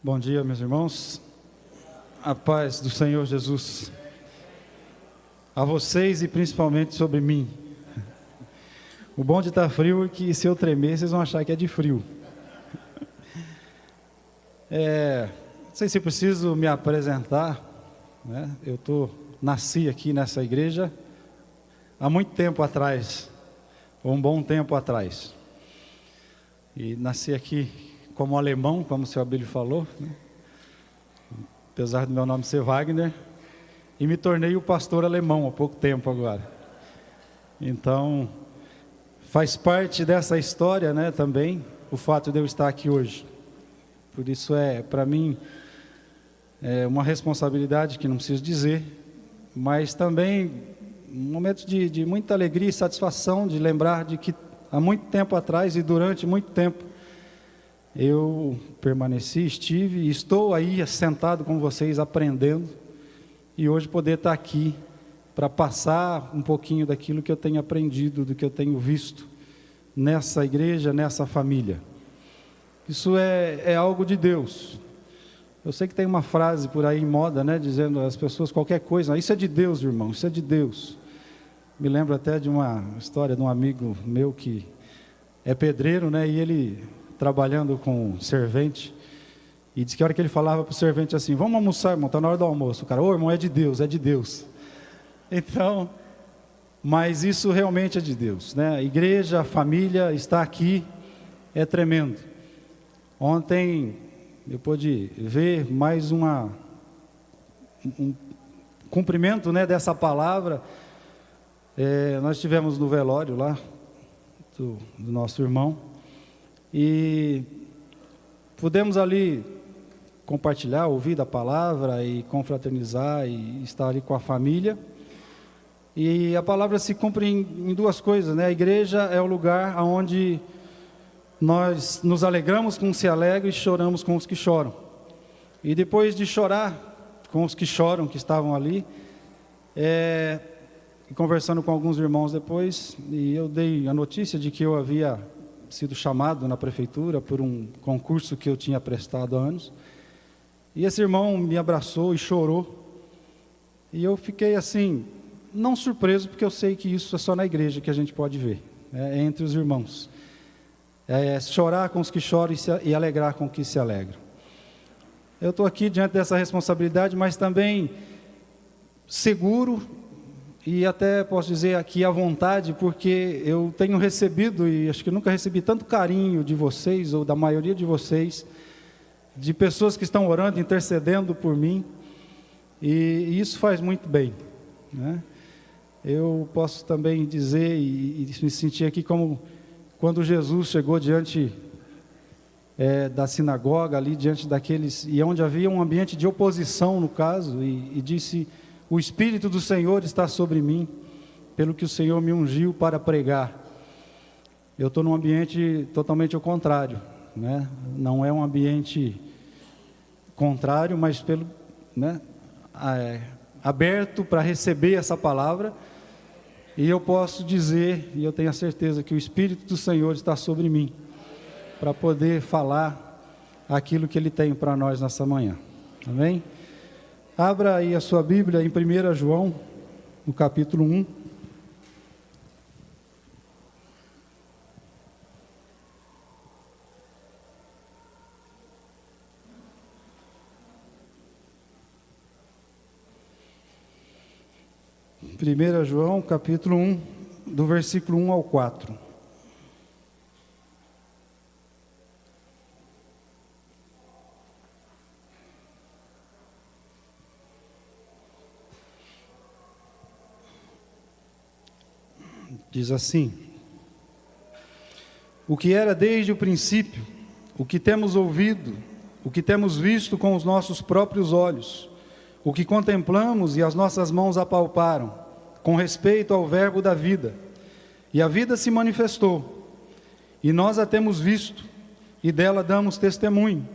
Bom dia, meus irmãos. A paz do Senhor Jesus a vocês e principalmente sobre mim. O bom de estar frio é que se eu tremer, vocês vão achar que é de frio. Não sei se preciso me apresentar, né? Nasci aqui nessa igreja há muito tempo atrás, ou um bom tempo atrás. E nasci aqui como alemão, como o seu Abílio falou, né? Apesar do meu nome ser Wagner, e me tornei o pastor alemão há pouco tempo agora. Então, faz parte dessa história, né, também, o fato de eu estar aqui hoje. Por isso para mim, uma responsabilidade que não preciso dizer, mas também um momento de muita alegria e satisfação de lembrar de que há muito tempo atrás e durante muito tempo, eu permaneci, estive e estou aí sentado com vocês aprendendo, e hoje poder estar aqui para passar um pouquinho daquilo que eu tenho aprendido, do que eu tenho visto nessa igreja, nessa família. Isso é algo de Deus. Eu sei que tem uma frase por aí em moda, né, dizendo às pessoas qualquer coisa, isso é de Deus, irmão, isso é de Deus. Me lembro até de uma história de um amigo meu que é pedreiro, né, e ele trabalhando com servente, e disse que a hora que ele falava para o servente assim, vamos almoçar, irmão, está na hora do almoço. O cara, irmão, é de Deus, é de Deus. Então, mas isso realmente é de Deus, né? A igreja, a família, está aqui, é tremendo. Ontem, eu pude ver mais um cumprimento, né, dessa palavra. Nós estivemos no velório lá, do nosso irmão, e pudemos ali compartilhar, ouvir da palavra e confraternizar e estar ali com a família. E a palavra se cumpre em duas coisas, né? A igreja é o lugar onde nós nos alegramos com os que se alegram e choramos com os que choram. E depois de chorar com os que choram, que estavam ali, conversando com alguns irmãos depois, e eu dei a notícia de que eu havia sido chamado na prefeitura por um concurso que eu tinha prestado há anos, e esse irmão me abraçou e chorou, e eu fiquei assim, não surpreso, porque eu sei que isso é só na igreja que a gente pode ver, entre os irmãos, chorar com os que choram e alegrar com os que se alegram. Eu estou aqui diante dessa responsabilidade, mas também seguro, e até posso dizer aqui à vontade, porque eu tenho recebido, e acho que nunca recebi tanto carinho de vocês, ou da maioria de vocês, de pessoas que estão orando, intercedendo por mim, e isso faz muito bem, né? Eu posso também dizer, e me sentir aqui como quando Jesus chegou diante da sinagoga, ali diante daqueles, e onde havia um ambiente de oposição no caso, e disse, o Espírito do Senhor está sobre mim, pelo que o Senhor me ungiu para pregar. Eu estou num ambiente totalmente ao contrário, né? Não é um ambiente contrário, mas aberto para receber essa palavra, e eu posso dizer, e eu tenho a certeza que o Espírito do Senhor está sobre mim, para poder falar aquilo que Ele tem para nós nessa manhã, amém? Abra aí a sua Bíblia em 1 João, no capítulo 1. Primeira João, capítulo 1, do versículo 1 ao 4. Diz assim: o que era desde o princípio, o que temos ouvido, o que temos visto com os nossos próprios olhos, o que contemplamos e as nossas mãos apalparam, com respeito ao verbo da vida. E a vida se manifestou, e nós a temos visto, e dela damos testemunho,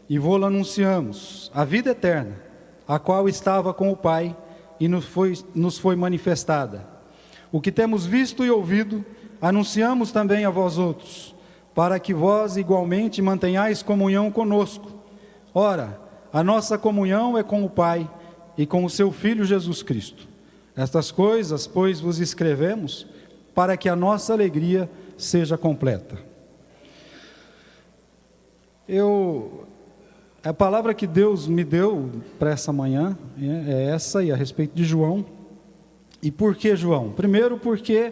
e vô-la anunciamos, a vida eterna, a qual estava com o Pai, e nos foi manifestada. O que temos visto e ouvido, anunciamos também a vós outros, para que vós igualmente mantenhais comunhão conosco. Ora, a nossa comunhão é com o Pai e com o seu Filho Jesus Cristo. Estas coisas, pois, vos escrevemos, para que a nossa alegria seja completa. A palavra que Deus me deu para essa manhã é essa, e a respeito de João. E por que João? Primeiro, porque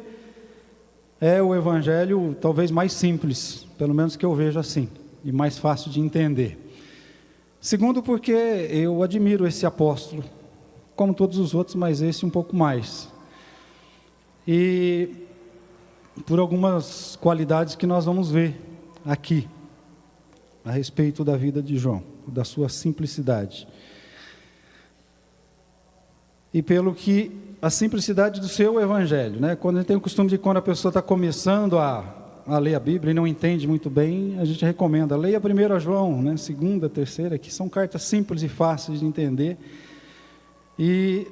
é o evangelho talvez mais simples, pelo menos que eu vejo assim, e mais fácil de entender. Segundo, porque eu admiro esse apóstolo, como todos os outros, mas esse um pouco mais. E por algumas qualidades que nós vamos ver aqui, a respeito da vida de João, da sua simplicidade. E pelo que a simplicidade do seu evangelho, né? Quando a gente tem o costume de, quando a pessoa está começando a ler a Bíblia e não entende muito bem, a gente recomenda, leia primeiro a João, né? Segunda, terceira, que são cartas simples e fáceis de entender. E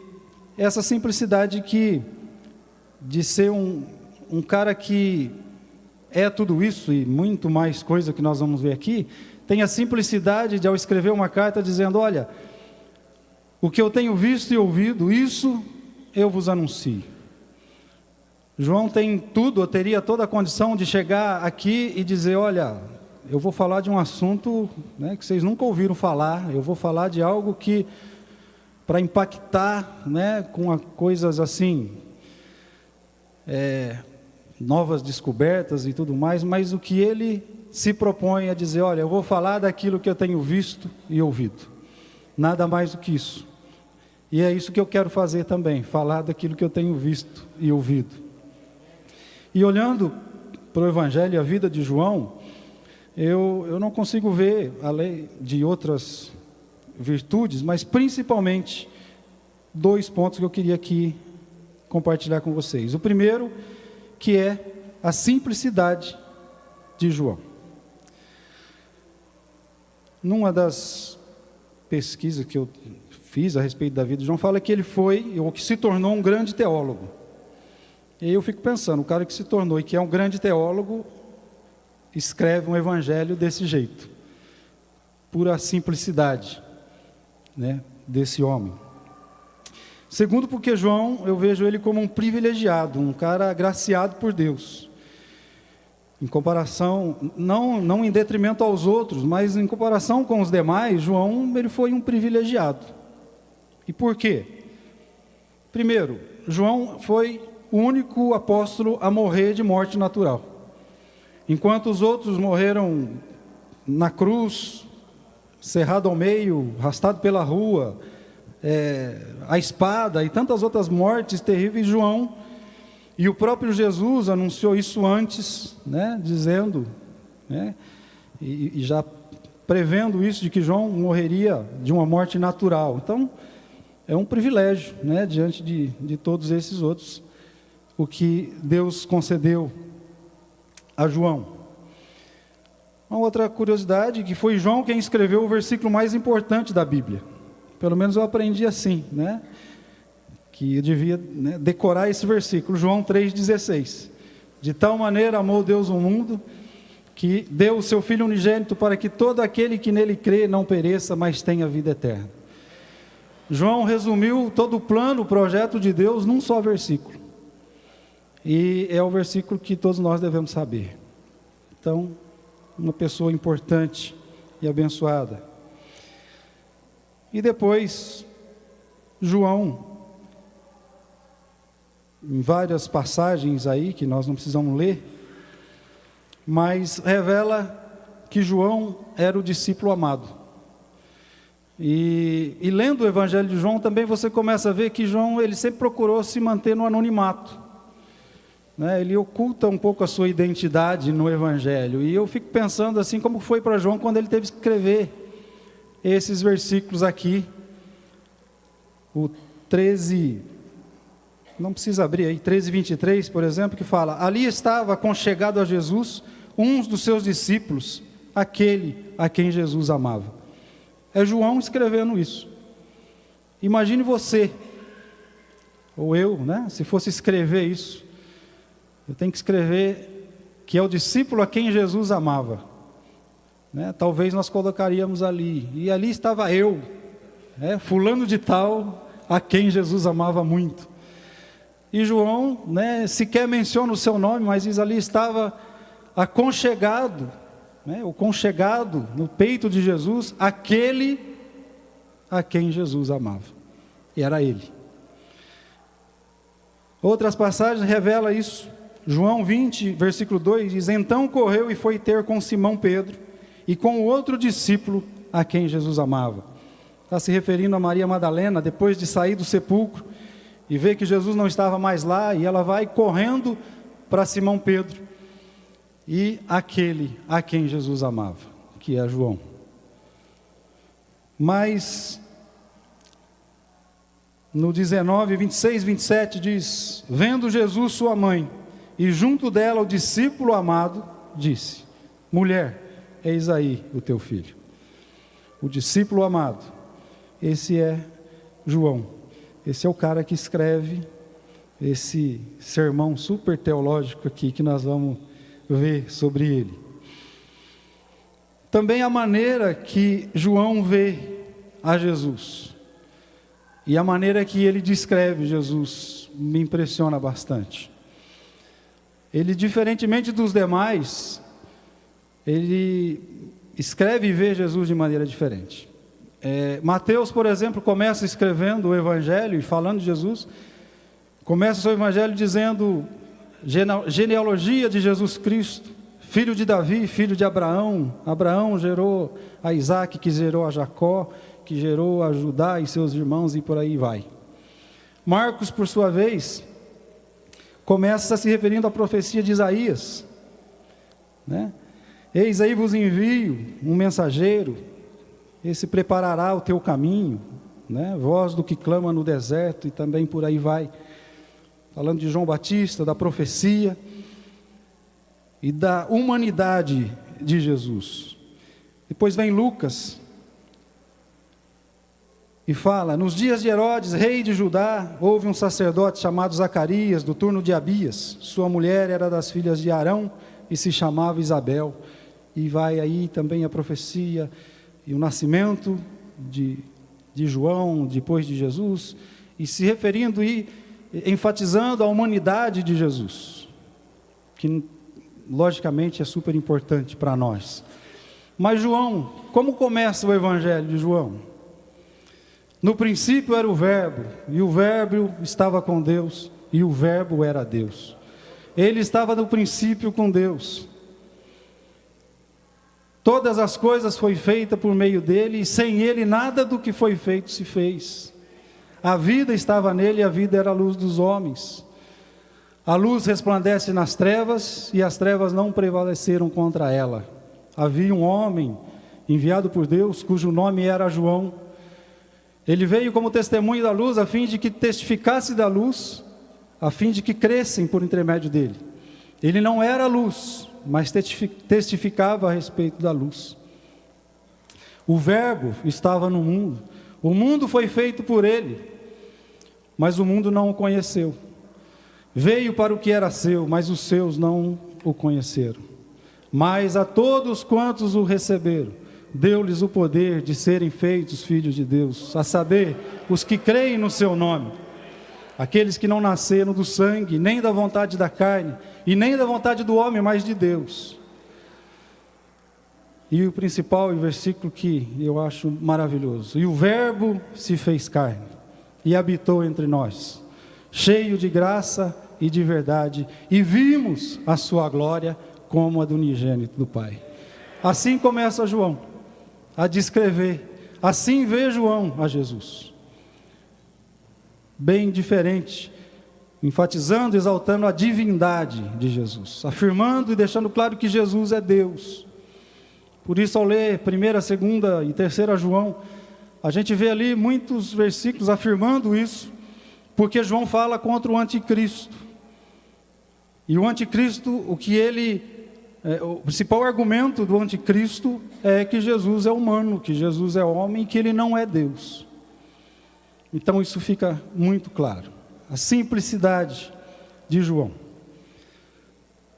essa simplicidade de ser um cara que é tudo isso e muito mais coisa que nós vamos ver aqui, tem a simplicidade de, ao escrever uma carta, dizendo: olha, o que eu tenho visto e ouvido, isso eu vos anuncio. João tem tudo, ou teria toda a condição de chegar aqui e dizer: olha, eu vou falar de um assunto, né, que vocês nunca ouviram falar, eu vou falar de algo que, para impactar, né, com coisas assim, novas descobertas e tudo mais, mas o que ele se propõe a dizer: olha, eu vou falar daquilo que eu tenho visto e ouvido, nada mais do que isso. E é isso que eu quero fazer também, falar daquilo que eu tenho visto e ouvido. E olhando para o Evangelho e a vida de João, eu não consigo ver, além de outras virtudes, mas principalmente 2 pontos que eu queria aqui compartilhar com vocês. O primeiro, que é a simplicidade de João. Numa das pesquisas que eu fiz a respeito da vida de João, fala que ele foi, ou que se tornou, um grande teólogo. E aí eu fico pensando, o cara que se tornou e que é um grande teólogo, escreve um evangelho desse jeito, pura simplicidade, né, desse homem. Segundo, porque João, eu vejo ele como um privilegiado, um cara agraciado por Deus. Em comparação, não em detrimento aos outros, mas em comparação com os demais, João, ele foi um privilegiado. E por quê? Primeiro, João foi o único apóstolo a morrer de morte natural. Enquanto os outros morreram na cruz, cerrado ao meio, arrastado pela rua, a espada e tantas outras mortes terríveis, João, e o próprio Jesus anunciou isso antes, né, dizendo, né, e já prevendo isso, de que João morreria de uma morte natural. Então, é um privilégio, né, diante de todos esses outros, o que Deus concedeu a João. Uma outra curiosidade, que foi João quem escreveu o versículo mais importante da Bíblia. Pelo menos eu aprendi assim, né, que eu devia, né, decorar esse versículo, João 3,16. De tal maneira amou Deus o mundo, que deu o seu Filho unigênito, para que todo aquele que nele crê não pereça, mas tenha vida eterna. João resumiu todo o plano, o projeto de Deus num só versículo. E é o versículo que todos nós devemos saber. Então, uma pessoa importante e abençoada. E depois, João, em várias passagens aí, que nós não precisamos ler, mas revela que João era o discípulo amado. E lendo o Evangelho de João, também você começa a ver que João, ele sempre procurou se manter no anonimato, né? Ele oculta um pouco a sua identidade no Evangelho. E eu fico pensando assim, como foi para João quando ele teve que escrever esses versículos aqui, o 13, não precisa abrir aí, 13:23, por exemplo, que fala: ali estava aconchegado a Jesus uns dos seus discípulos, aquele a quem Jesus amava. É João escrevendo isso. Imagine você, ou eu, né, se fosse escrever isso. Eu tenho que escrever que é o discípulo a quem Jesus amava. né? Talvez nós colocaríamos ali, e ali estava eu, fulano de tal, a quem Jesus amava muito. E João, né, sequer menciona o seu nome, mas diz ali estava aconchegado, né, o conchegado no peito de Jesus, aquele a quem Jesus amava, e era ele. Outras passagens revelam isso. João 20, versículo 2, diz: então correu e foi ter com Simão Pedro, e com o outro discípulo a quem Jesus amava. Está se referindo a Maria Madalena, depois de sair do sepulcro, e ver que Jesus não estava mais lá, e ela vai correndo para Simão Pedro, e aquele a quem Jesus amava, que é João. Mas no 19, 26, 27 diz: vendo Jesus sua mãe, e junto dela o discípulo amado, disse: mulher, eis aí o teu filho. O discípulo amado, esse é João. Esse é o cara que escreve esse sermão super teológico aqui, que nós vamos ver sobre ele. Também a maneira que João vê a Jesus, e a maneira que ele descreve Jesus, me impressiona bastante. Ele, diferentemente dos demais, ele escreve e vê Jesus de maneira diferente. Mateus, por exemplo, começa escrevendo o Evangelho e falando de Jesus, começa o seu Evangelho dizendo: genealogia de Jesus Cristo, filho de Davi, filho de Abraão. Abraão gerou a Isaac, que gerou a Jacó, que gerou a Judá e seus irmãos, e por aí vai. Marcos, por sua vez, começa se referindo à profecia de Isaías, né? Eis aí vos envio um mensageiro, esse preparará o teu caminho, né? Voz do que clama no deserto, e também por aí vai. Falando de João Batista, da profecia e da humanidade de Jesus. Depois vem Lucas e fala: nos dias de Herodes, rei de Judá, houve um sacerdote chamado Zacarias, do turno de Abias. Sua mulher era das filhas de Arão e se chamava Isabel. E vai aí também a profecia e o nascimento de João, depois de Jesus, e se referindo e enfatizando a humanidade de Jesus, que logicamente é super importante para nós. Mas João, como começa o Evangelho de João? No princípio era o Verbo, e o Verbo estava com Deus, e o Verbo era Deus. Ele estava no princípio com Deus. Todas as coisas foram feitas por meio dele, e sem ele nada do que foi feito se fez. A vida estava nele, e a vida era a luz dos homens. A luz resplandece nas trevas, e as trevas não prevaleceram contra ela. Havia um homem enviado por Deus, cujo nome era João. Ele veio como testemunho da luz, a fim de que testificasse da luz, a fim de que crescem por intermédio dele. Ele não era a luz, mas testificava a respeito da luz. O Verbo estava no mundo, o mundo foi feito por ele, mas o mundo não o conheceu. Veio para o que era seu, mas os seus não o conheceram. Mas a todos quantos o receberam, deu-lhes o poder de serem feitos filhos de Deus, a saber, os que creem no seu nome, aqueles que não nasceram do sangue, nem da vontade da carne, e nem da vontade do homem, mas de Deus. E o principal versículo que eu acho maravilhoso: e o Verbo se fez carne, e habitou entre nós, cheio de graça e de verdade, e vimos a sua glória como a do unigênito do Pai. Assim começa João a descrever, assim vê João a Jesus. Bem diferente, enfatizando, exaltando a divindade de Jesus, afirmando e deixando claro que Jesus é Deus. Por isso, ao ler 1ª, 2ª e 3ª João, a gente vê ali muitos versículos afirmando isso, porque João fala contra o anticristo. E o anticristo, o principal argumento do anticristo é que Jesus é humano, que Jesus é homem e que ele não é Deus. Então isso fica muito claro, a simplicidade de João.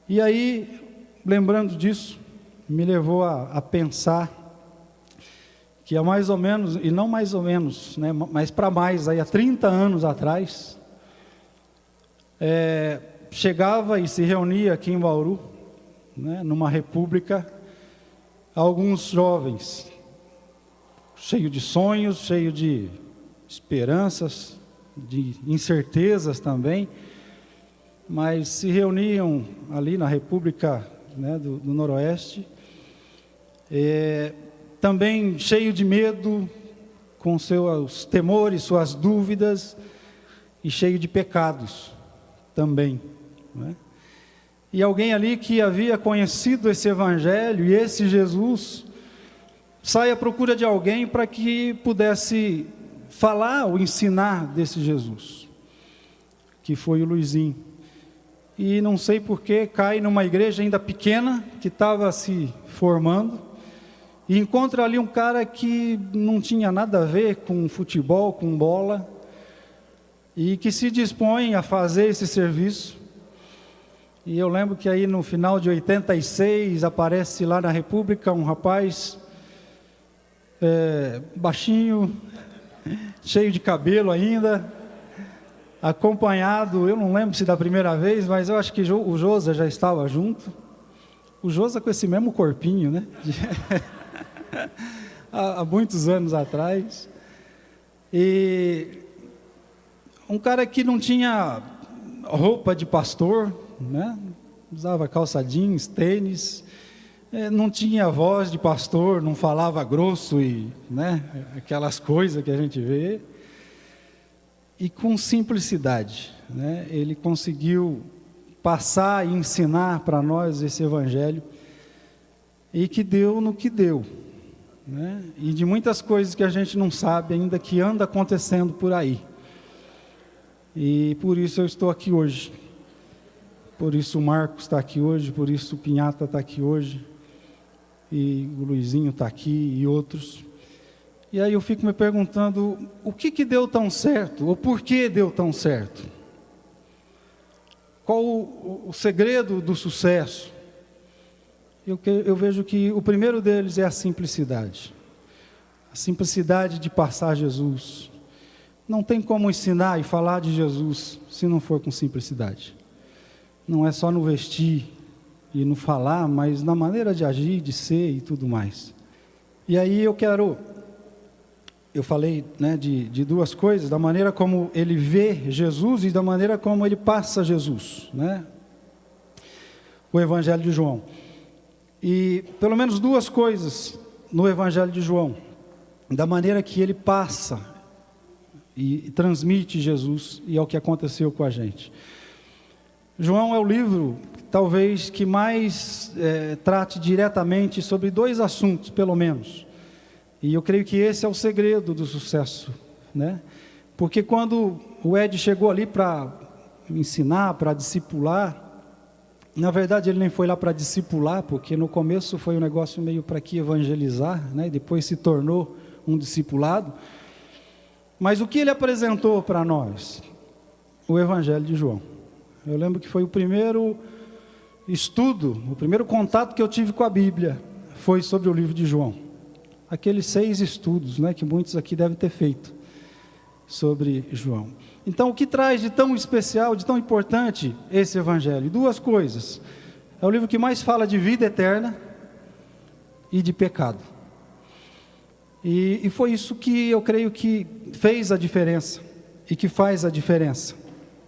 E aí, lembrando disso, me levou a pensar que há mais ou menos, e não mais ou menos, né, mas para mais, aí há 30 anos atrás, chegava e se reunia aqui em Bauru, né, numa república, alguns jovens, cheios de sonhos, cheios de esperanças, de incertezas também, mas se reuniam ali na República, né, do Noroeste, também cheio de medo, com seus temores, suas dúvidas, e cheio de pecados também, né? E alguém ali que havia conhecido esse Evangelho e esse Jesus, sai à procura de alguém para que pudesse falar ou ensinar desse Jesus, que foi o Luizinho. E não sei porquê, cai numa igreja ainda pequena, que estava se formando, e encontra ali um cara que não tinha nada a ver com futebol, com bola, e que se dispõe a fazer esse serviço. E eu lembro que aí no final de 86, aparece lá na República um rapaz baixinho, cheio de cabelo ainda, acompanhado, eu não lembro se da primeira vez, mas eu acho que o Josa já estava junto. O Josa com esse mesmo corpinho, né? há muitos anos atrás. E um cara que não tinha roupa de pastor, né? Usava calça jeans, tênis, não tinha voz de pastor, não falava grosso e, né, aquelas coisas que a gente vê. E com simplicidade, né, ele conseguiu passar e ensinar para nós esse Evangelho, e que deu no que deu, né, e de muitas coisas que a gente não sabe ainda, que anda acontecendo por aí. E por isso eu estou aqui hoje, por isso o Marcos está aqui hoje, por isso o Pinhata está aqui hoje, e o Luizinho está aqui, e outros. E aí eu fico me perguntando, o que deu tão certo, ou por que deu tão certo? Qual o segredo do sucesso? Eu vejo que o primeiro deles é a simplicidade de passar Jesus. Não tem como ensinar e falar de Jesus se não for com simplicidade. Não é só no vestir e no falar, mas na maneira de agir, de ser e tudo mais. E aí eu falei, né, de duas coisas, da maneira como ele vê Jesus e da maneira como ele passa Jesus, né? O Evangelho de João. E pelo menos duas coisas no Evangelho de João, da maneira que ele passa e transmite Jesus, e é o que aconteceu com a gente. João é o livro, talvez, que mais trate diretamente sobre dois assuntos, pelo menos. E eu creio que esse é o segredo do sucesso, né? Porque quando o Ed chegou ali para ensinar, para discipular, na verdade ele nem foi lá para discipular, porque no começo foi um negócio meio para que evangelizar, né? E depois se tornou um discipulado. Mas o que ele apresentou para nós? O Evangelho de João. Eu lembro que foi o primeiro estudo, o primeiro contato que eu tive com a Bíblia, foi sobre o livro de João. Aqueles 6 estudos, né, que muitos aqui devem ter feito sobre João. Então, o que traz de tão especial, de tão importante esse Evangelho? Duas coisas. É o livro que mais fala de vida eterna e de pecado. E foi isso que eu creio que fez a diferença e que faz a diferença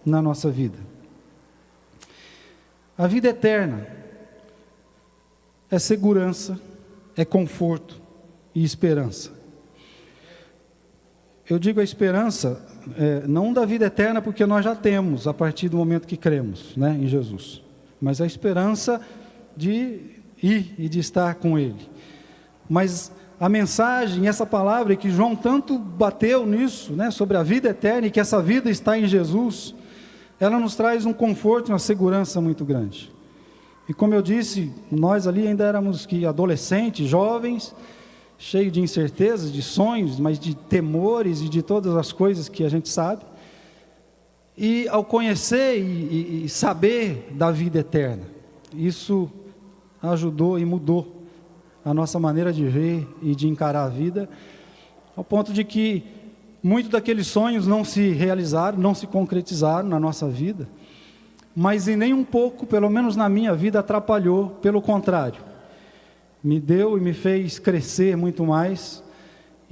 na nossa vida. A vida eterna é segurança, é conforto e esperança. Eu digo a esperança, não da vida eterna, porque nós já temos, a partir do momento que cremos, né, em Jesus. Mas a esperança de ir e de estar com Ele. Mas a mensagem, essa palavra que João tanto bateu nisso, né, sobre a vida eterna, e que essa vida está em Jesus, ela nos traz um conforto e uma segurança muito grande. E como eu disse, nós ali ainda éramos adolescentes, jovens, cheios de incertezas, de sonhos, mas de temores e de todas as coisas que a gente sabe. E ao conhecer e saber da vida eterna, isso ajudou e mudou a nossa maneira de ver e de encarar a vida, ao ponto de que muitos daqueles sonhos não se realizaram, não se concretizaram na nossa vida, mas em nem um pouco, pelo menos na minha vida, atrapalhou, pelo contrário, me deu e me fez crescer muito mais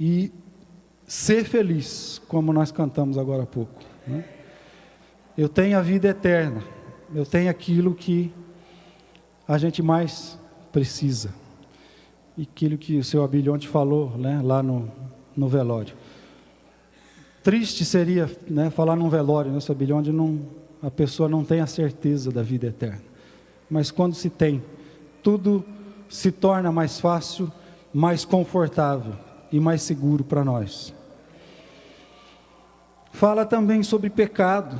e ser feliz, como nós cantamos agora há pouco, né? Eu tenho a vida eterna, eu tenho aquilo que a gente mais precisa, e aquilo que o seu Abilionte falou, né, lá no velório. Triste seria, né, falar num velório, né, seu Abilionte, a pessoa não tem a certeza da vida eterna, mas quando se tem, tudo se torna mais fácil, mais confortável e mais seguro para nós. Fala também sobre pecado,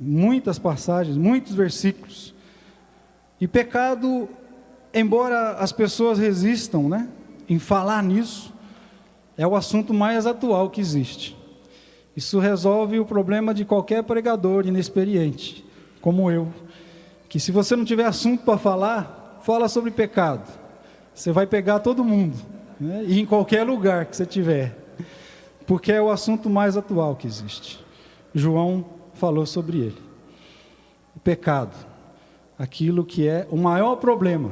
muitas passagens, muitos versículos. E pecado, embora as pessoas resistam, né, em falar nisso, é o assunto mais atual que existe. Isso resolve o problema de qualquer pregador inexperiente, como eu, que se você não tiver assunto para falar, fala sobre pecado. Você vai pegar todo mundo, né, e em qualquer lugar que você tiver, porque é o assunto mais atual que existe. João falou sobre ele. O pecado, aquilo que é o maior problema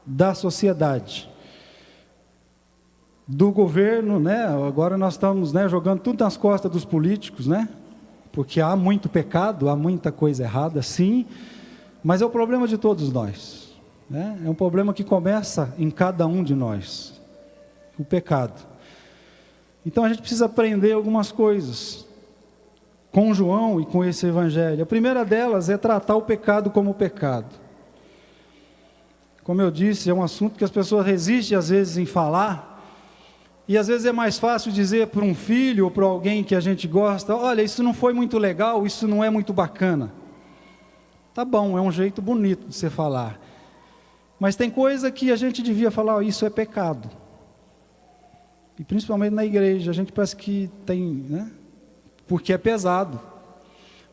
da sociedade, do governo, né? Agora nós estamos, né, jogando tudo nas costas dos políticos, né? Porque há muito pecado, há muita coisa errada, sim, mas é o problema de todos nós, né? É um problema que começa em cada um de nós, o pecado. Então a gente precisa aprender algumas coisas com João e com esse evangelho. A primeira delas é tratar o pecado como pecado. Como eu disse, é um assunto que as pessoas resistem às vezes em falar, e às vezes é mais fácil dizer para um filho ou para alguém que a gente gosta: olha, isso não foi muito legal, isso não é muito bacana. Tá bom, é um jeito bonito de você falar, mas tem coisa que a gente devia falar: isso é pecado. E principalmente na igreja, a gente parece que tem, né? Porque é pesado.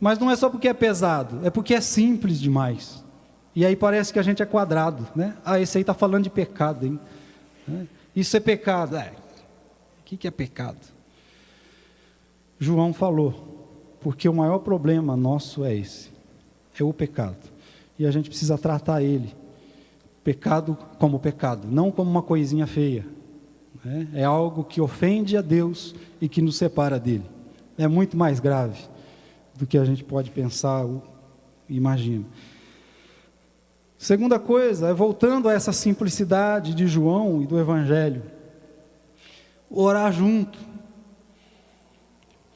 Mas não é só porque é pesado, é porque é simples demais. E aí parece que a gente é quadrado, né? Ah, esse aí está falando de pecado, hein? Isso é pecado. O que é pecado? João falou, porque o maior problema nosso é esse, é o pecado. E a gente precisa tratar ele, pecado como pecado, não como uma coisinha feia. É algo que ofende a Deus e que nos separa dele. É muito mais grave do que a gente pode pensar ou imagina. Segunda coisa, é voltando a essa simplicidade de João e do Evangelho. Orar junto.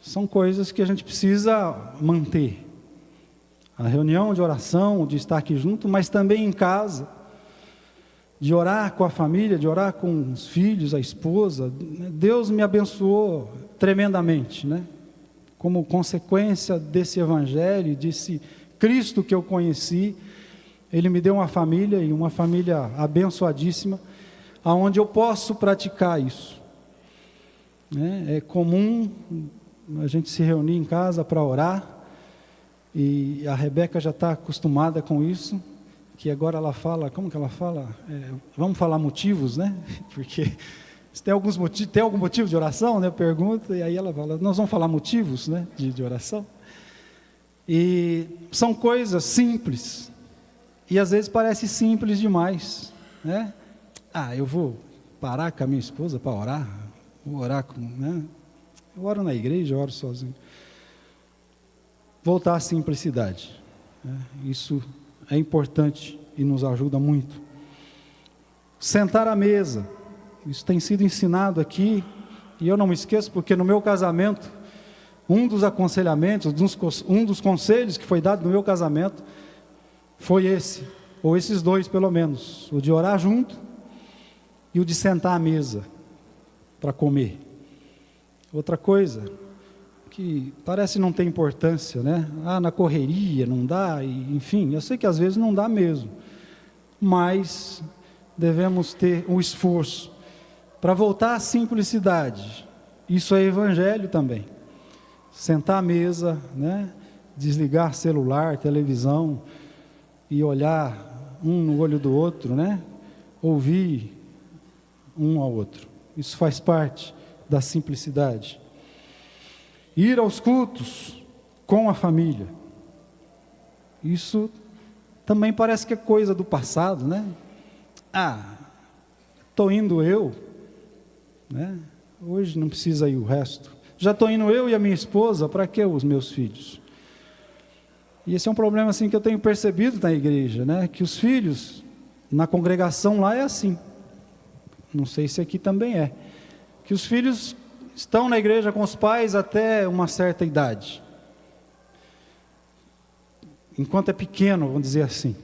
São coisas que a gente precisa manter. A reunião de oração, de estar aqui junto, mas também em casa, de orar com a família, de orar com os filhos, a esposa. Deus me abençoou tremendamente, né? Como consequência desse evangelho, desse Cristo que eu conheci, Ele me deu uma família, e uma família abençoadíssima, aonde eu posso praticar isso. É comum a gente se reunir em casa para orar, e a Rebeca já está acostumada com isso, que agora ela fala, como que ela fala? Vamos falar motivos, né? Porque tem algum motivo de oração, né? Eu pergunto, e aí ela fala, nós vamos falar motivos, né, de oração. E são coisas simples, e às vezes parece simples demais, né? Eu vou parar com a minha esposa para orar, vou orar com, né? Eu oro na igreja, eu oro sozinho. Voltar à simplicidade, né? Isso é importante e nos ajuda muito. Sentar à mesa, isso tem sido ensinado aqui, e eu não me esqueço, porque no meu casamento, um dos aconselhamentos, um dos conselhos que foi dado no meu casamento, foi esse, ou esses dois pelo menos, o de orar junto, e o de sentar à mesa, para comer. Outra coisa, que parece não ter importância, né? Na correria não dá, enfim, eu sei que às vezes não dá mesmo, mas devemos ter um esforço para voltar à simplicidade. Isso é evangelho também. Sentar à mesa, né? Desligar celular, televisão, e olhar um no olho do outro, né? ouvir um ao outro. Isso faz parte da simplicidade. Ir aos cultos com a família. Isso também parece que é coisa do passado, né? Estou indo eu, né? Hoje não precisa ir o resto. Já estou indo eu e a minha esposa, para que os meus filhos? E esse é um problema assim que eu tenho percebido na igreja, né? Que os filhos, na congregação lá é assim. Não sei se aqui também é. Que os filhos estão na igreja com os pais até uma certa idade. Enquanto é pequeno, vamos dizer assim.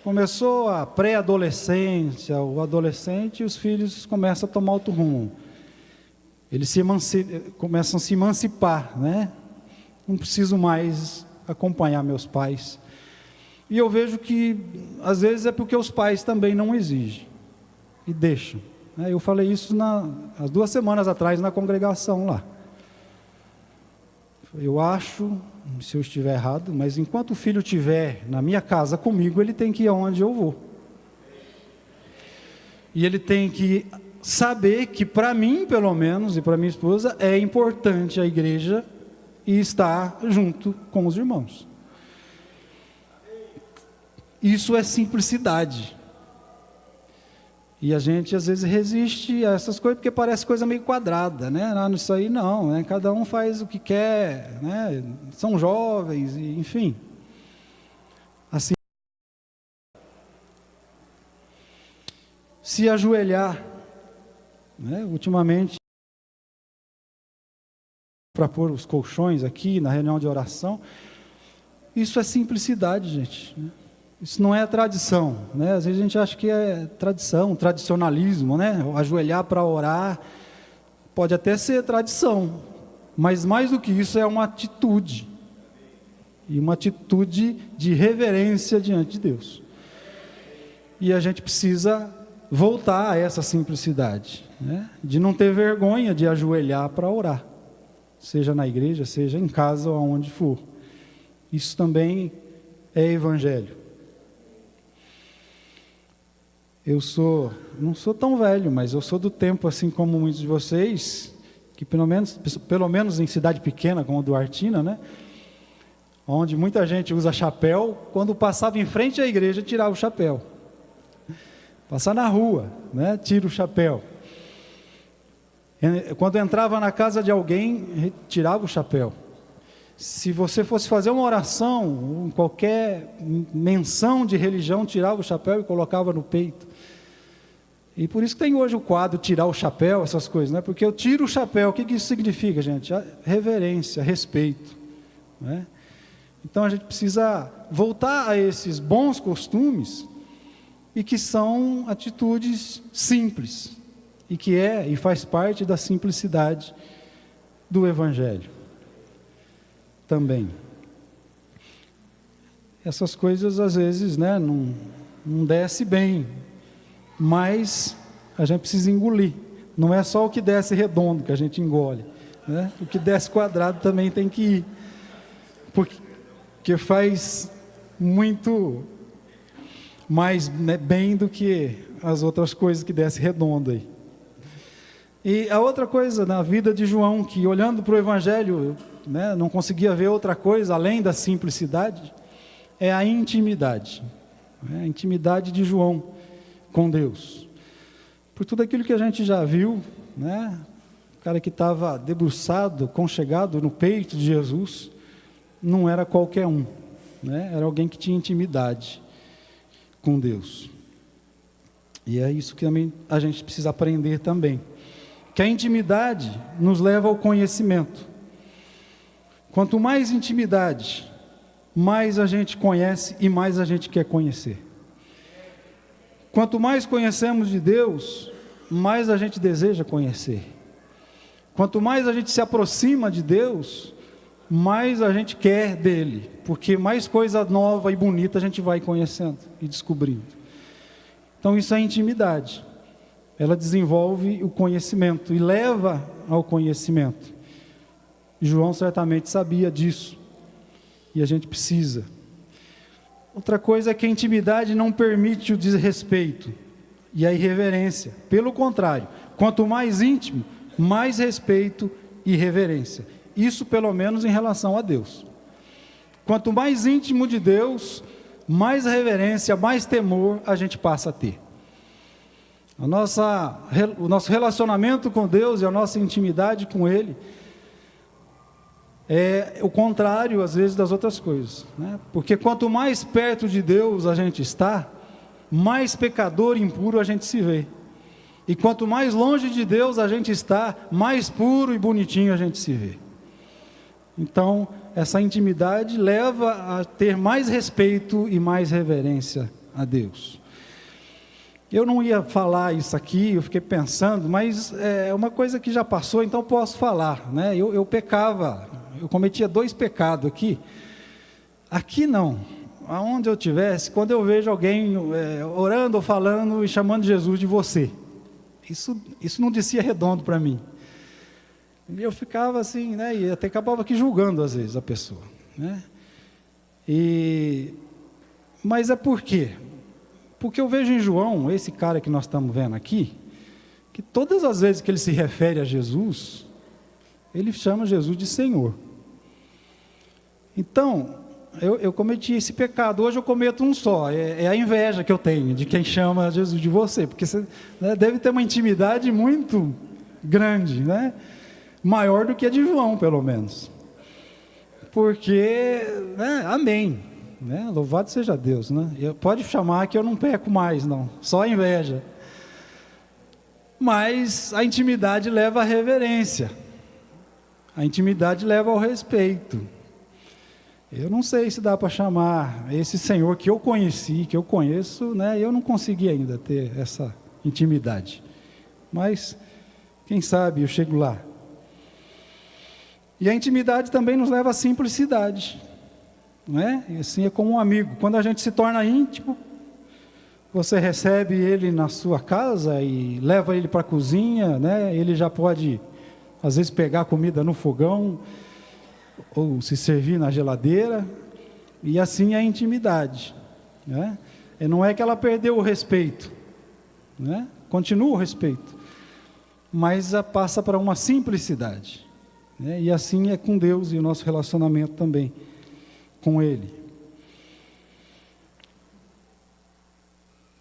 Começou a pré-adolescência, o adolescente, e os filhos começam a tomar outro rumo. Eles começam a se emancipar, né? Não preciso mais acompanhar meus pais. E eu vejo que, às vezes, é porque os pais também não exigem. E deixam. Eu falei isso há 2 semanas atrás na congregação lá. Eu acho, se eu estiver errado, mas enquanto o filho estiver na minha casa comigo, ele tem que ir aonde eu vou. E ele tem que saber que para mim, pelo menos, e para minha esposa, é importante a igreja e estar junto com os irmãos. Isso é simplicidade. E a gente às vezes resiste a essas coisas porque parece coisa meio quadrada, né? Não, isso aí não, né? Cada um faz o que quer, né? São jovens, enfim. Assim, se ajoelhar, né? Ultimamente, para pôr os colchões aqui na reunião de oração, isso é simplicidade, gente, né? Isso não é tradição, né? Às vezes a gente acha que é tradição, tradicionalismo, né? Ajoelhar para orar pode até ser tradição, mas mais do que isso é uma atitude, e uma atitude de reverência diante de Deus. E a gente precisa voltar a essa simplicidade, né? De não ter vergonha de ajoelhar para orar, seja na igreja, seja em casa ou aonde for. Isso também é evangelho. Eu não sou tão velho, mas eu sou do tempo, assim como muitos de vocês, que pelo menos em cidade pequena, como Duartina, né? Onde muita gente usa chapéu, quando passava em frente à igreja, tirava o chapéu. Passar na rua, né? Tira o chapéu. Quando entrava na casa de alguém, tirava o chapéu. Se você fosse fazer uma oração, qualquer menção de religião, tirava o chapéu e colocava no peito. E por isso que tem hoje o quadro tirar o chapéu, essas coisas, né? Porque eu tiro o chapéu, o que isso significa, gente? Reverência, respeito, né? Então a gente precisa voltar a esses bons costumes, e que são atitudes simples, e faz parte da simplicidade do Evangelho também. Essas coisas às vezes, né, não desce bem, mas a gente precisa engolir. Não é só o que desce redondo que a gente engole, né? O que desce quadrado também tem que ir, porque faz muito mais, né, bem do que as outras coisas que desce redondo aí. E a outra coisa na vida de João, que olhando para o Evangelho, né, não conseguia ver outra coisa além da simplicidade, é a intimidade, né? A intimidade de João com Deus. Por tudo aquilo que a gente já viu, né? O cara que estava debruçado, conchegado no peito de Jesus, não era qualquer um, né? Era alguém que tinha intimidade com Deus. E é isso que também a gente precisa aprender também. Que a intimidade nos leva ao conhecimento. Quanto mais intimidade, mais a gente conhece e mais a gente quer conhecer. Quanto mais conhecemos de Deus, mais a gente deseja conhecer. Quanto mais a gente se aproxima de Deus, mais a gente quer dele, porque mais coisa nova e bonita a gente vai conhecendo e descobrindo. Então isso é intimidade. Ela desenvolve o conhecimento e leva ao conhecimento. João certamente sabia disso. E a gente precisa. Outra coisa é que a intimidade não permite o desrespeito. e a irreverência. Pelo contrário, quanto mais íntimo, mais respeito e reverência. Isso pelo menos em relação a Deus. Quanto mais íntimo de Deus, mais reverência, mais temor a gente passa a ter. O nosso relacionamento com Deus e a nossa intimidade com Ele é o contrário, às vezes, das outras coisas, né? Porque quanto mais perto de Deus a gente está, mais pecador e impuro a gente se vê. E quanto mais longe de Deus a gente está, mais puro e bonitinho a gente se vê. Então, essa intimidade leva a ter mais respeito e mais reverência a Deus. Eu não ia falar isso aqui, eu fiquei pensando, mas é uma coisa que já passou, então posso falar, né? Eu pecava, eu cometia 2 pecados aqui. Aqui não, aonde eu estivesse, quando eu vejo alguém orando ou falando e chamando Jesus de você, isso não descia redondo para mim. E eu ficava assim, né? E até acabava aqui julgando às vezes a pessoa, né? Mas é por quê? Porque eu vejo em João, esse cara que nós estamos vendo aqui, que todas as vezes que ele se refere a Jesus, ele chama Jesus de Senhor. Então, eu cometi esse pecado, hoje eu cometo um só, é a inveja que eu tenho de quem chama Jesus de você, porque você, né, deve ter uma intimidade muito grande, né? Maior do que a de João, pelo menos. Porque, né, amém. Né? Louvado seja Deus, né? Pode chamar que eu não peco mais, não, só a inveja. Mas a intimidade leva à reverência, a intimidade leva ao respeito. Eu não sei se dá para chamar esse Senhor que eu conheci, que eu conheço, né? Eu não consegui ainda ter essa intimidade, mas quem sabe eu chego lá. E a intimidade também nos leva à simplicidade. Não é? E assim é como um amigo, quando a gente se torna íntimo, você recebe ele na sua casa e leva ele para a cozinha, né? Ele já pode às vezes pegar comida no fogão ou se servir na geladeira, e assim é a intimidade, né? E não é que ela perdeu o respeito, né? Continua o respeito, mas passa para uma simplicidade, né? E assim é com Deus e o nosso relacionamento também com Ele.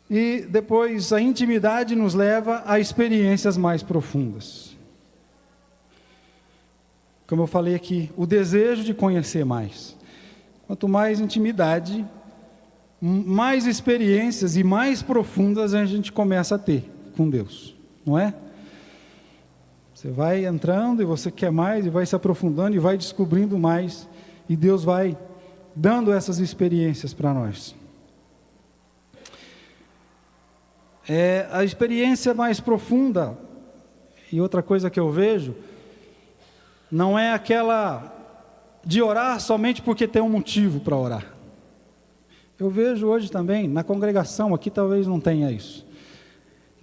E depois a intimidade nos leva a experiências mais profundas. Como eu falei aqui, o desejo de conhecer mais. Quanto mais intimidade, mais experiências e mais profundas a gente começa a ter com Deus, não é? Você vai entrando e você quer mais, e vai se aprofundando e vai descobrindo mais, e Deus vai dando essas experiências para nós. A experiência mais profunda, e outra coisa que eu vejo, não é aquela de orar somente porque tem um motivo para orar. Eu vejo hoje também, na congregação, aqui talvez não tenha isso,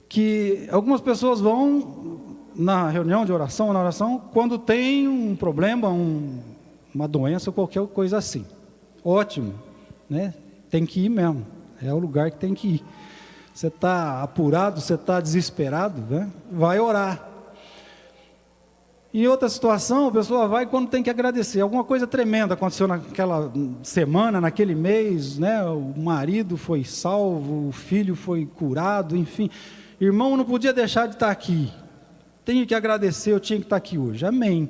que algumas pessoas vão na reunião de oração, na oração, quando tem um problema, uma doença ou qualquer coisa assim. Ótimo, né? Tem que ir mesmo, é o lugar que tem que ir. Você está apurado, você está desesperado, né? Vai orar. Em outra situação, a pessoa vai quando tem que agradecer. Alguma coisa tremenda aconteceu naquela semana, naquele mês, né? O marido foi salvo, o filho foi curado, enfim. Irmão, não podia deixar de estar aqui. Tenho que agradecer, eu tinha que estar aqui hoje. Amém.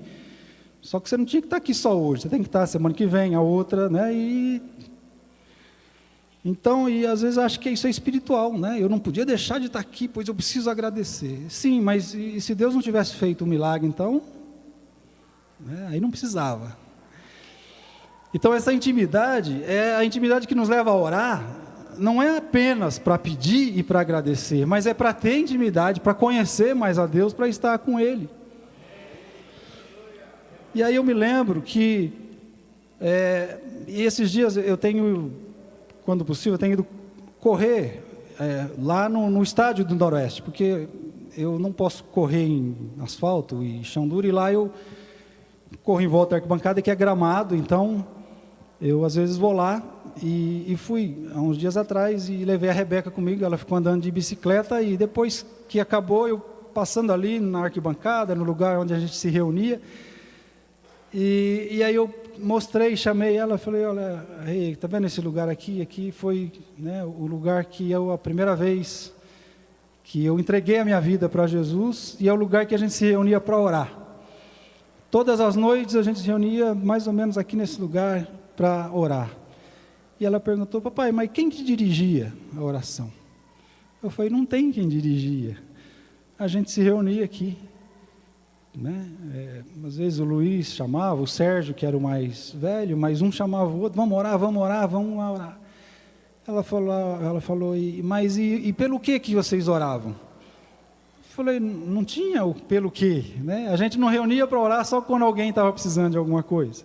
Só que você não tinha que estar aqui só hoje, você tem que estar semana que vem, a outra, né? Então, e às vezes acho que isso é espiritual, né? Eu não podia deixar de estar aqui, pois eu preciso agradecer. Sim, mas e se Deus não tivesse feito um milagre, então, né? Aí não precisava. Então essa intimidade, é a intimidade que nos leva a orar, não é apenas para pedir e para agradecer, mas é para ter intimidade, para conhecer mais a Deus, para estar com Ele. E aí eu me lembro que, e esses dias eu tenho, quando possível, eu tenho ido correr lá no estádio do Noroeste, porque eu não posso correr em asfalto e chão duro, e lá eu corro em volta da arquibancada, que é gramado, então eu às vezes vou lá e fui há uns dias atrás e levei a Rebeca comigo, ela ficou andando de bicicleta, e depois que acabou, eu passando ali na arquibancada, no lugar onde a gente se reunia, e aí eu mostrei, chamei ela, falei, olha, tá vendo esse lugar aqui? Aqui foi, né, o lugar que a primeira vez que eu entreguei a minha vida para Jesus, e é o lugar que a gente se reunia para orar. Todas as noites a gente se reunia mais ou menos aqui nesse lugar para orar. E ela perguntou, papai, mas quem te dirigia a oração? Eu falei, não tem quem dirigia. A gente se reunia aqui, né? Às vezes o Luiz chamava, o Sérgio, que era o mais velho, mas um chamava o outro, vamos orar, vamos orar. Ela falou, mas pelo que vocês oravam? Eu falei, não tinha o pelo quê, né? A gente não reunia para orar só quando alguém estava precisando de alguma coisa.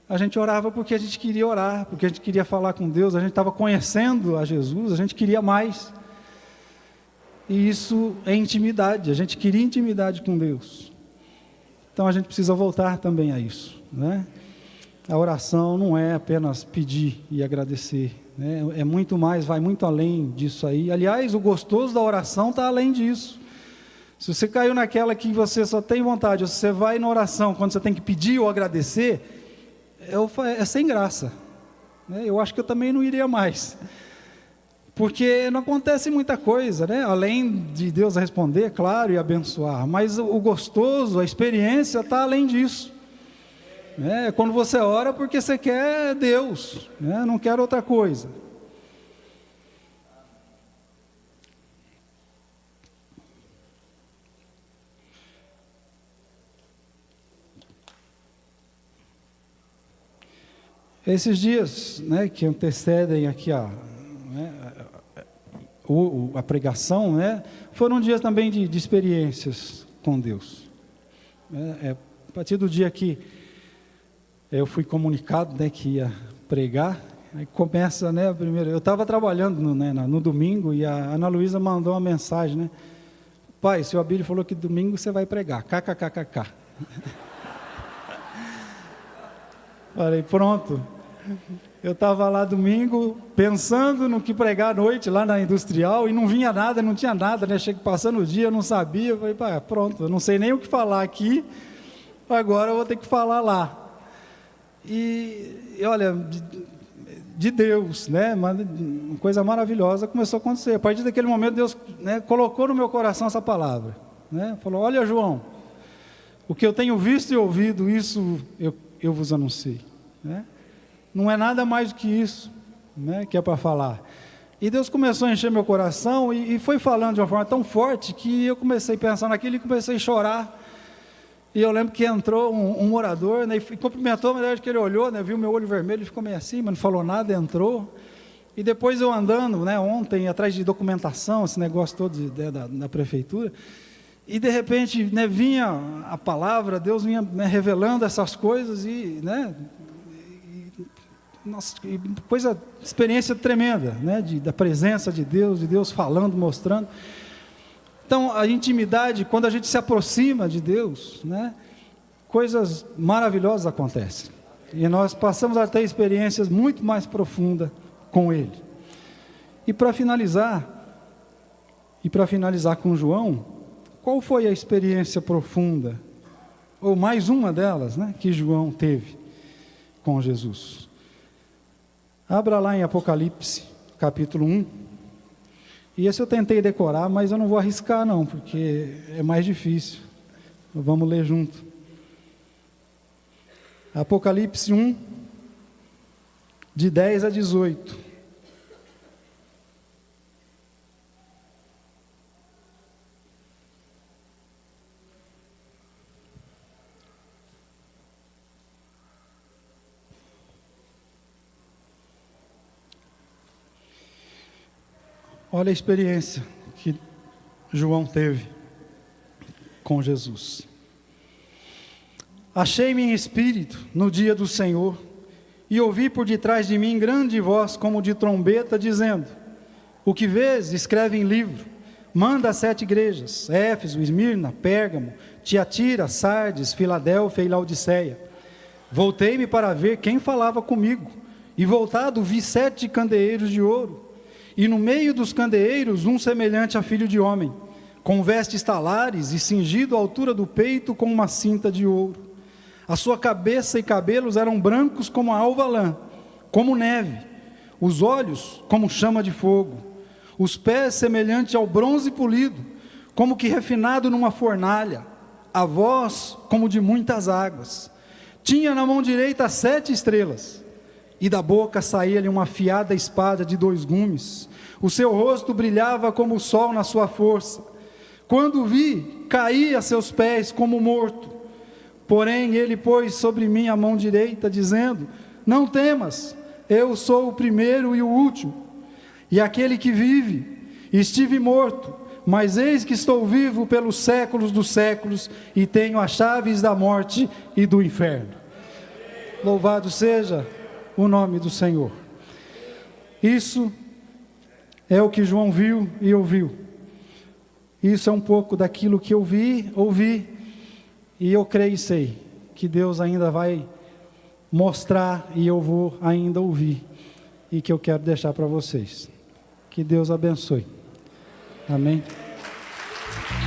A gente orava porque a gente queria orar, porque a gente queria falar com Deus, a gente estava conhecendo a Jesus, a gente queria mais. E isso é intimidade, a gente queria intimidade com Deus. Então a gente precisa voltar também a isso, né? A oração não é apenas pedir e agradecer, né? É muito mais, vai muito além disso aí. Aliás, o gostoso da oração está além disso. Se você caiu naquela que você só tem vontade, ou se você vai na oração quando você tem que pedir ou agradecer, é sem graça, né? Eu acho que eu também não iria mais, porque não acontece muita coisa, né? Além de Deus responder, claro, e abençoar, mas o gostoso, a experiência está além disso, né? Quando você ora porque você quer Deus, né? Não quer outra coisa. Esses dias, né, que antecedem aqui a pregação, né, foram dias também de experiências com Deus. A partir do dia que eu fui comunicado, né, que ia pregar, aí começa, né, primeiro, eu estava trabalhando no domingo, e a Ana Luísa mandou uma mensagem, né, pai, o seu Abílio falou que domingo você vai pregar, kkkk. Falei, pronto. Eu estava lá domingo, pensando no que pregar à noite, lá na Industrial, e não vinha nada, não tinha nada, né? Chego passando o dia, eu não sabia, eu falei, pá, pronto, eu não sei nem o que falar aqui, agora eu vou ter que falar lá. E olha, de Deus, né? Uma coisa maravilhosa começou a acontecer. A partir daquele momento, Deus, né, colocou no meu coração essa palavra, né? Falou, olha, João, o que eu tenho visto e ouvido, isso eu vos anunciei, né? Não é nada mais do que isso, né, que é para falar. E Deus começou a encher meu coração e foi falando de uma forma tão forte que eu comecei a pensar naquilo e comecei a chorar. E eu lembro que entrou um morador, né, e cumprimentou, mas que ele olhou, né, viu meu olho vermelho, ficou meio assim, mas não falou nada, entrou. E depois eu andando, né, ontem, atrás de documentação, esse negócio todo da prefeitura, e de repente, né, vinha a palavra, Deus vinha, né, revelando essas coisas, e, né, nossa, experiência tremenda, né, da presença de Deus falando, mostrando. Então, a intimidade, quando a gente se aproxima de Deus, né, coisas maravilhosas acontecem. E nós passamos a ter experiências muito mais profundas com Ele. E para finalizar com João, qual foi a experiência profunda, ou mais uma delas, né, que João teve com Jesus? Abra lá em Apocalipse, capítulo 1. E esse eu tentei decorar, mas eu não vou arriscar não, porque é mais difícil. Vamos ler junto. Apocalipse 1, de 10 a 18. Olha a experiência que João teve com Jesus. Achei-me em espírito no dia do Senhor, e ouvi por detrás de mim grande voz como de trombeta, dizendo: o que vês, escreve em livro, manda às 7 igrejas, Éfeso, Esmirna, Pérgamo, Tiatira, Sardes, Filadélfia e Laodiceia. Voltei-me para ver quem falava comigo, e voltado vi 7 candeeiros de ouro, e no meio dos candeeiros um semelhante a filho de homem, com vestes talares e cingido à altura do peito com uma cinta de ouro. A sua cabeça e cabelos eram brancos como a alva lã, como neve, os olhos como chama de fogo, os pés semelhante ao bronze polido, como que refinado numa fornalha, a voz como de muitas águas. Tinha na mão direita 7 estrelas, e da boca saía-lhe uma afiada espada de 2 gumes. O seu rosto brilhava como o sol na sua força. Quando o vi, caí a seus pés como morto. Porém ele pôs sobre mim a mão direita, dizendo: não temas, eu sou o primeiro e o último, e aquele que vive. Estive morto, mas eis que estou vivo pelos séculos dos séculos, e tenho as chaves da morte e do inferno. Louvado seja o nome do Senhor. Isso é o que João viu e ouviu. Isso é um pouco daquilo que eu ouvi, e eu creio e sei que Deus ainda vai mostrar, e eu vou ainda ouvir, e que eu quero deixar para vocês. Que Deus abençoe. Amém.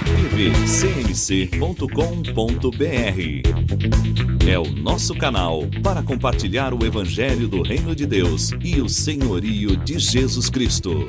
tvcmc.com.br é o nosso canal para compartilhar o Evangelho do Reino de Deus e o senhorio de Jesus Cristo.